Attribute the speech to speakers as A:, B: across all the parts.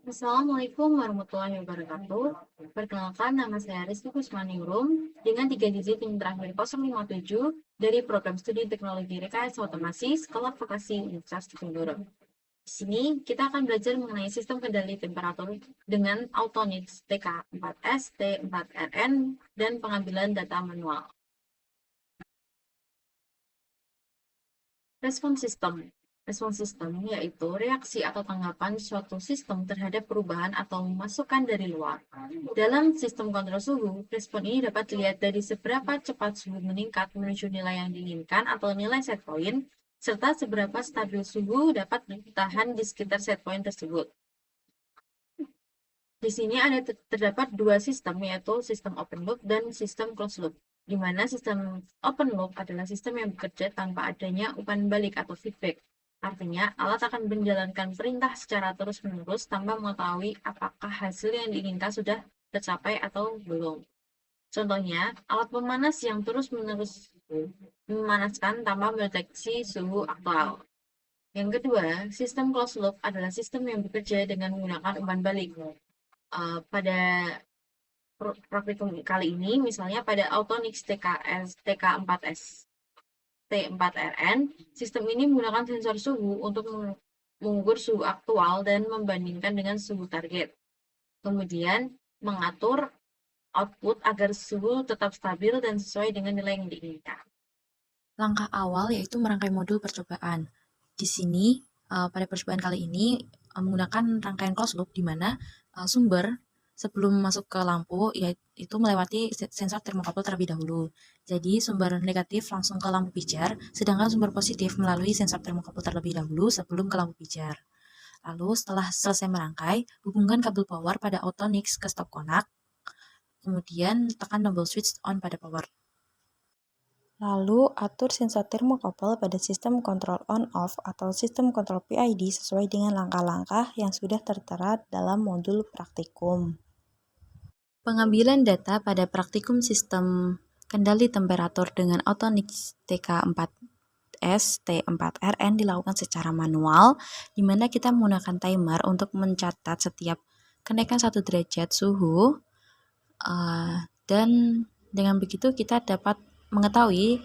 A: Assalamualaikum warahmatullahi wabarakatuh. Perkenalkan, nama saya Rizky Kusmaningrum dengan 3 digit yang terakhir 057 dari Program Studi Teknologi Rekayasa Otomasi Sekolah Vokasi Universitas Diponegoro. Di sini kita akan belajar mengenai sistem kendali temperatur dengan Autonix TK4S, T4RN, dan pengambilan data manual. Respon sistem. Respon sistem yaitu reaksi atau tanggapan suatu sistem terhadap perubahan atau masukan dari luar. Dalam sistem kontrol suhu, respon ini dapat dilihat dari seberapa cepat suhu meningkat menuju nilai yang diinginkan atau nilai set point, serta seberapa stabil suhu dapat bertahan di sekitar set point tersebut. Di sini terdapat dua sistem, yaitu sistem open loop dan sistem closed loop, di mana sistem open loop adalah sistem yang bekerja tanpa adanya umpan balik atau feedback. Artinya, alat akan menjalankan perintah secara terus-menerus tanpa mengetahui apakah hasil yang diinginkan sudah tercapai atau belum. Contohnya, alat pemanas yang terus-menerus memanaskan tanpa mendeteksi suhu aktual. Yang kedua, sistem closed loop adalah sistem yang bekerja dengan menggunakan umpan balik. Pada praktikum kali ini, misalnya pada Autonix TK4S, T4RN, sistem ini menggunakan sensor suhu untuk mengukur suhu aktual dan membandingkan dengan suhu target. Kemudian mengatur output agar suhu tetap stabil dan sesuai dengan nilai yang diinginkan.
B: Langkah awal yaitu merangkai modul percobaan. Di sini, pada percobaan kali ini menggunakan rangkaian closed loop di mana sumber sebelum masuk ke lampu yaitu melewati sensor termokabel terlebih dahulu. Jadi sumber negatif langsung ke lampu pijar, sedangkan sumber positif melalui sensor termokabel terlebih dahulu sebelum ke lampu pijar. Lalu setelah selesai merangkai, hubungkan kabel power pada Autonix ke stop konak, kemudian tekan tombol switch on pada power. Lalu, atur sensor termokouple pada sistem kontrol on-off atau sistem kontrol PID sesuai dengan langkah-langkah yang sudah tertera dalam modul praktikum. Pengambilan data pada praktikum sistem kendali temperatur dengan Autonix TK4S, T4RN dilakukan secara manual, di mana kita menggunakan timer untuk mencatat setiap kenaikan 1 derajat suhu, dan dengan begitu kita dapat mengetahui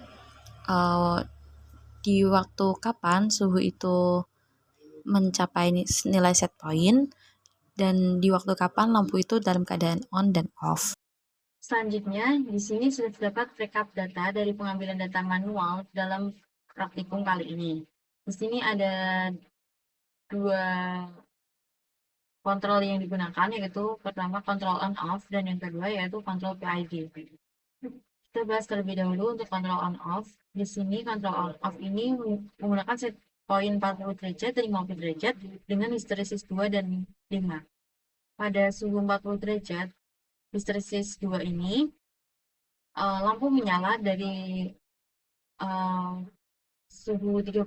B: di waktu kapan suhu itu mencapai nilai set point dan di waktu kapan lampu itu dalam keadaan on dan off.
A: Selanjutnya, di sini sudah terdapat rekap data dari pengambilan data manual dalam praktikum kali ini. Di sini ada dua kontrol yang digunakan, yaitu pertama kontrol on off dan yang kedua yaitu kontrol PID. Kita bahas terlebih dahulu untuk kontrol on off. Di sini kontrol on off ini menggunakan set point 40 derajat dan 50 derajat dengan histeresis 2 dan 5. Pada suhu 40 derajat, histeresis 2 ini lampu menyala dari suhu 31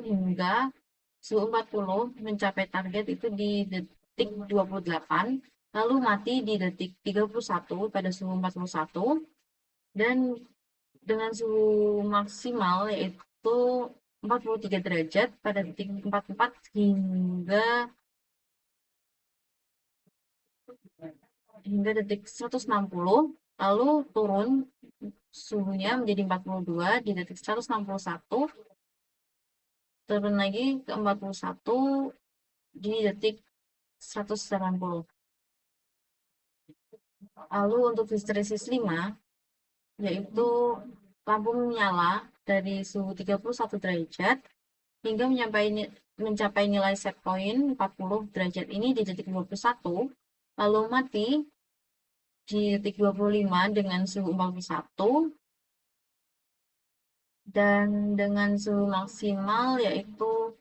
A: hingga suhu 40 mencapai target itu di detik 28, lalu mati di detik 31 pada suhu 41, dan dengan suhu maksimal yaitu 43 derajat pada detik 44 hingga detik 160, lalu turun suhunya menjadi 42 di detik 161, turun lagi ke 41 di detik 180. Lalu untuk histeresis 5, yaitu lampu menyala dari suhu 31 derajat hingga mencapai nilai set point 40 derajat ini di detik 21, lalu mati di detik 25 dengan suhu 41, dan dengan suhu maksimal yaitu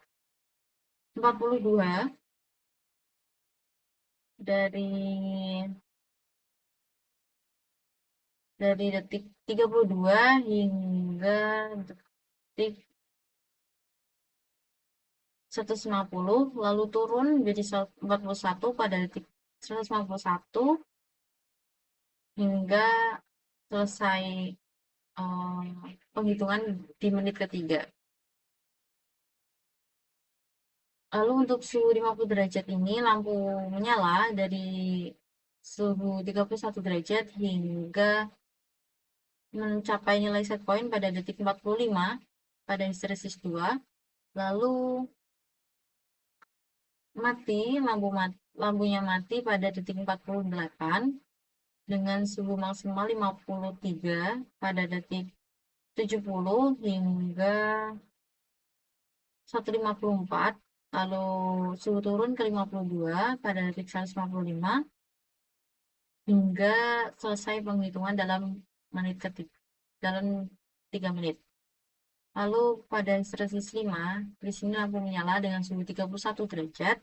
A: 42 dari detik 32 hingga detik 150, lalu turun menjadi 41 pada detik 151 hingga selesai penghitungan di menit ketiga. Lalu untuk suhu 50 derajat ini lampu menyala dari suhu 31 derajat hingga mencapai nilai set point pada detik 45 pada histeresis 2. Lalu lampunya mati pada detik 48 dengan suhu maksimal 53 pada detik 70 hingga 154, lalu suhu turun ke 52 pada detik 155 hingga selesai penghitungan dalam 3 menit. Lalu pada histeresis 5, di sini lampu menyala dengan suhu 31 derajat,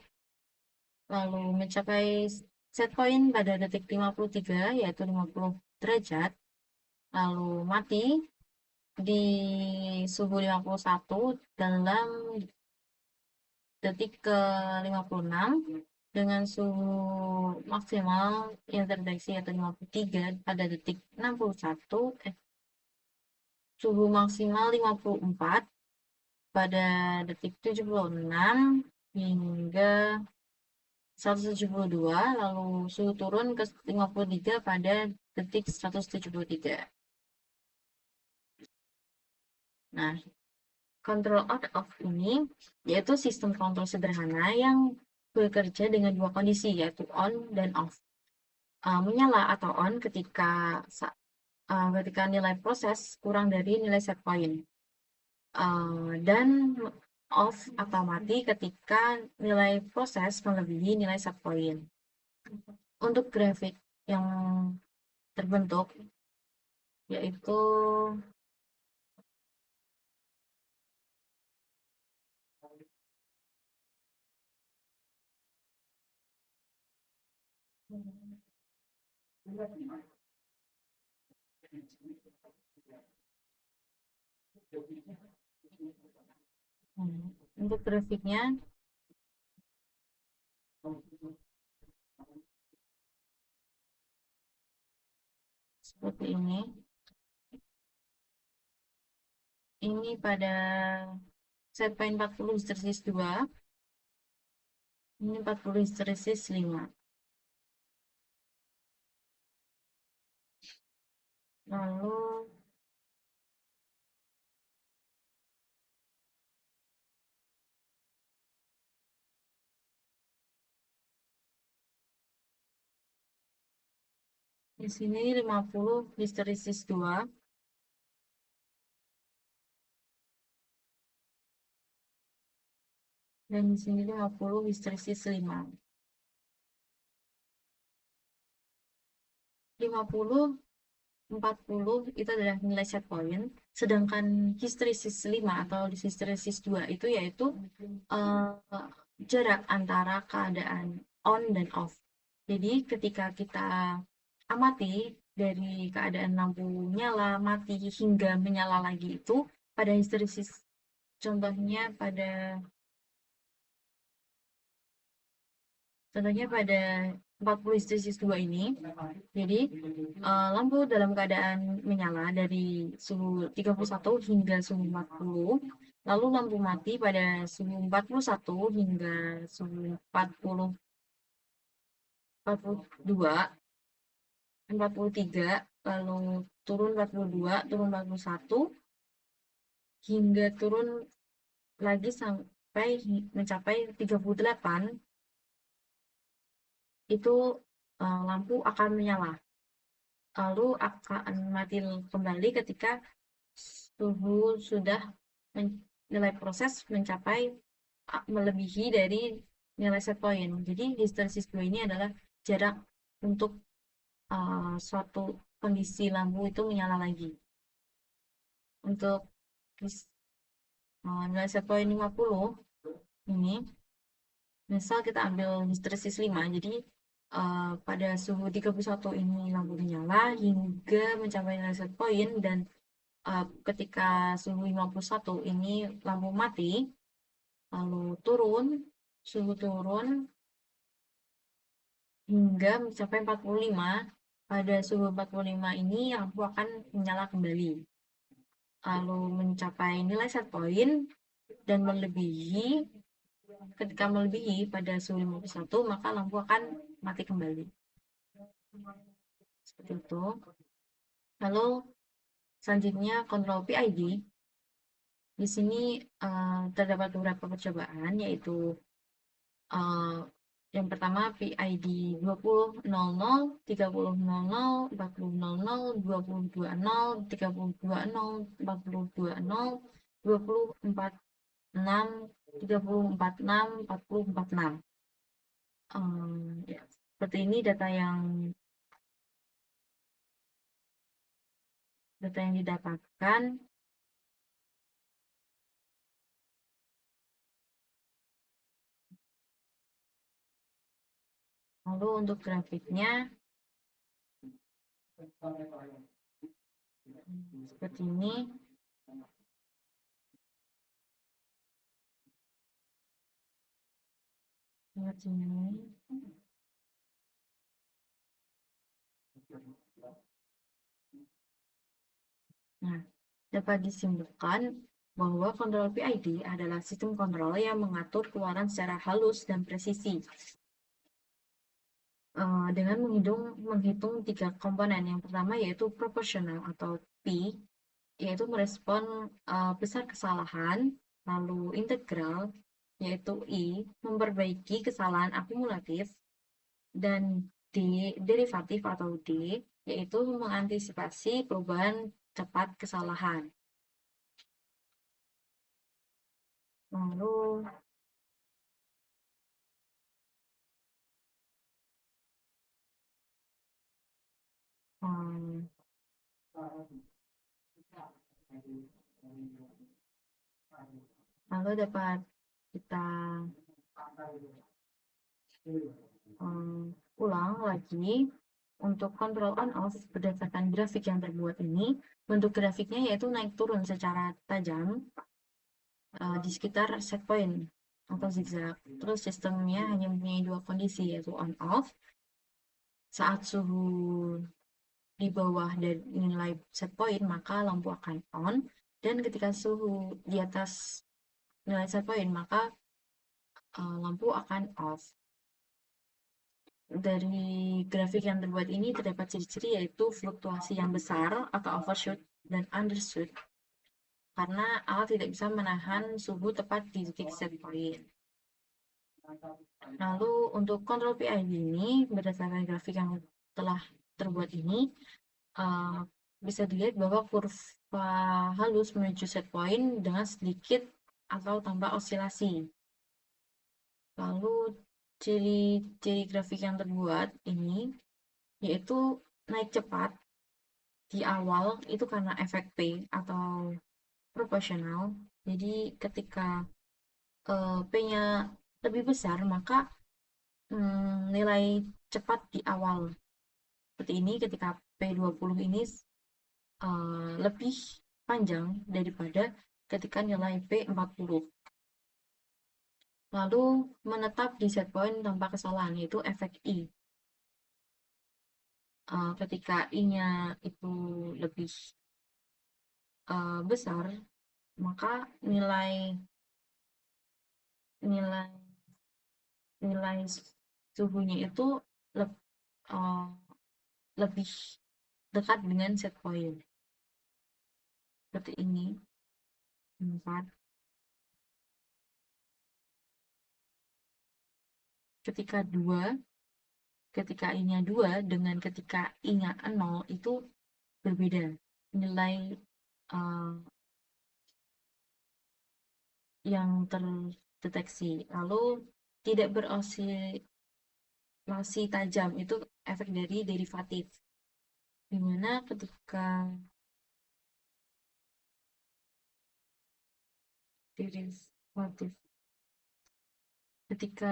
A: lalu mencapai set point pada detik 53, yaitu 50 derajat, lalu mati di suhu 51 dalam detik ke 56 dengan suhu maksimal yang terdeteksi yaitu 53 pada detik 61, suhu maksimal 54 pada detik 76 hingga 172, lalu suhu turun ke 53 pada detik 173. Nah, control on off ini yaitu sistem kontrol sederhana yang bekerja dengan dua kondisi, yaitu on dan off. Menyala atau on ketika nilai proses kurang dari nilai set point, dan off atau mati ketika nilai proses melebihi nilai set point. Untuk grafik yang terbentuk yaitu untuk grafiknya seperti ini. Ini pada set point 40 histeresis 2, ini 40 histeresis 5. Lalu di sini 50 histeresis 2, dan di sini 50 histeresis 5. 50, 40 itu adalah nilai set point, sedangkan histeresis 5 atau histeresis 2 itu yaitu jarak antara keadaan on dan off. Jadi ketika kita amati dari keadaan lampu nyala, mati, hingga menyala lagi itu pada histeresis, contohnya pada 40 histeresis 2 ini. Jadi lampu dalam keadaan menyala dari suhu 31 hingga suhu 40, lalu lampu mati pada suhu 41 hingga suhu 42, 43, lalu turun 42, turun 41, hingga turun lagi sampai mencapai 38, itu lampu akan menyala. Lalu akan mati kembali ketika suhu sudah nilai proses mencapai melebihi dari nilai set point. Jadi histeresis 2 ini adalah jarak untuk suatu kondisi lampu itu menyala lagi. Untuk nilai set point 50 ini, misal kita ambil histeresis 5, jadi pada suhu 31 ini lampu menyala hingga mencapai nilai set point, dan ketika suhu 51 ini lampu mati, lalu suhu turun hingga mencapai 45. Pada suhu 45 ini lampu akan menyala kembali, lalu mencapai nilai set point dan melebihi Ketika melebihi pada suhu 51, maka lampu akan mati kembali. Seperti itu. Lalu selanjutnya kontrol PID. Di sini terdapat beberapa percobaan, yaitu yang pertama PID 20.00, 30.00, 40.00, 20.20, 30.20, 40.20, 24.6, 30.46, 40.46. Ya, seperti ini data yang didapatkan. Lalu untuk grafiknya seperti ini. Seperti ini. Nah, dapat disimpulkan bahwa kontrol PID adalah sistem kontrol yang mengatur keluaran secara halus dan presisi. Dengan menghitung 3 komponen. Yang pertama yaitu proporsional atau P, yaitu merespon besar kesalahan, lalu integral, yaitu I, memperbaiki kesalahan akumulatif, dan D, derivatif atau D, yaitu mengantisipasi perubahan cepat kesalahan. Lalu dapat kita ulang lagi untuk kontrol on off berdasarkan grafik yang terbuat ini. Bentuk grafiknya yaitu naik turun secara tajam di sekitar set point atau zigzag. Terus sistemnya hanya mempunyai 2 kondisi, yaitu on off saat suhu di bawah dari nilai set point maka lampu akan on, dan ketika suhu di atas nilai set point maka lampu akan off. Dari grafik yang terbuat ini terdapat ciri-ciri yaitu fluktuasi yang besar atau overshoot dan undershoot karena alat tidak bisa menahan suhu tepat di titik set point. Lalu untuk kontrol PID ini berdasarkan grafik yang telah terbuat ini bisa dilihat bahwa kurva halus menuju set point dengan sedikit atau tanpa osilasi. Lalu ciri-ciri grafik yang terbuat ini yaitu naik cepat di awal itu karena efek P atau proporsional. Jadi ketika P-nya lebih besar maka nilai cepat di awal seperti ini ketika P20 ini lebih panjang daripada ketika nilai P40. Lalu menetap di set point tanpa kesalahan, yaitu efek I. Ketika I-nya itu lebih besar, maka nilai suhunya itu lebih dekat dengan set point. Seperti ini. 4. Ketika I-nya 2 dengan ketika I-nya 0 itu berbeda. Nilai yang terdeteksi. Lalu tidak berosilasi tajam, itu efek dari derivatif. Dimana ketika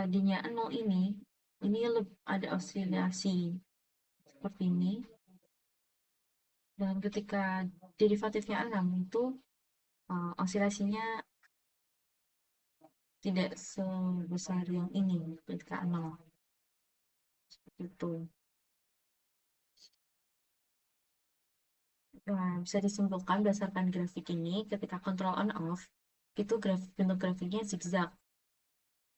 A: D-nya 0 ini ada osilasi seperti ini. Dan ketika derivatifnya 6 itu osilasinya tidak sebesar yang ini ketika 0. Seperti itu. Nah, bisa disimpulkan berdasarkan grafik ini, ketika kontrol on off, itu bentuk grafiknya zigzag.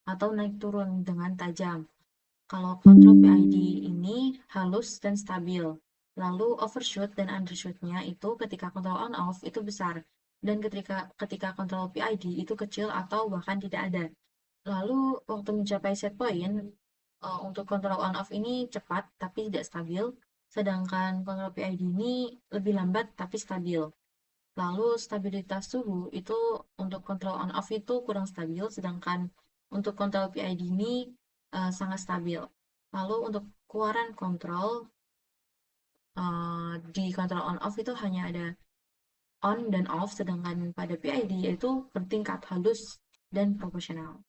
A: atau naik turun dengan tajam. Kalau kontrol PID ini halus dan stabil. Lalu overshoot dan undershoot-nya itu ketika kontrol on off itu besar dan ketika kontrol PID itu kecil atau bahkan tidak ada. Lalu waktu mencapai set point untuk kontrol on off ini cepat tapi tidak stabil, sedangkan kontrol PID ini lebih lambat tapi stabil. Lalu stabilitas suhu itu untuk kontrol on off itu kurang stabil, sedangkan untuk kontrol PID ini sangat stabil. Lalu untuk keluaran kontrol di kontrol on off itu hanya ada on dan off, sedangkan pada PID yaitu bertingkat halus dan proporsional.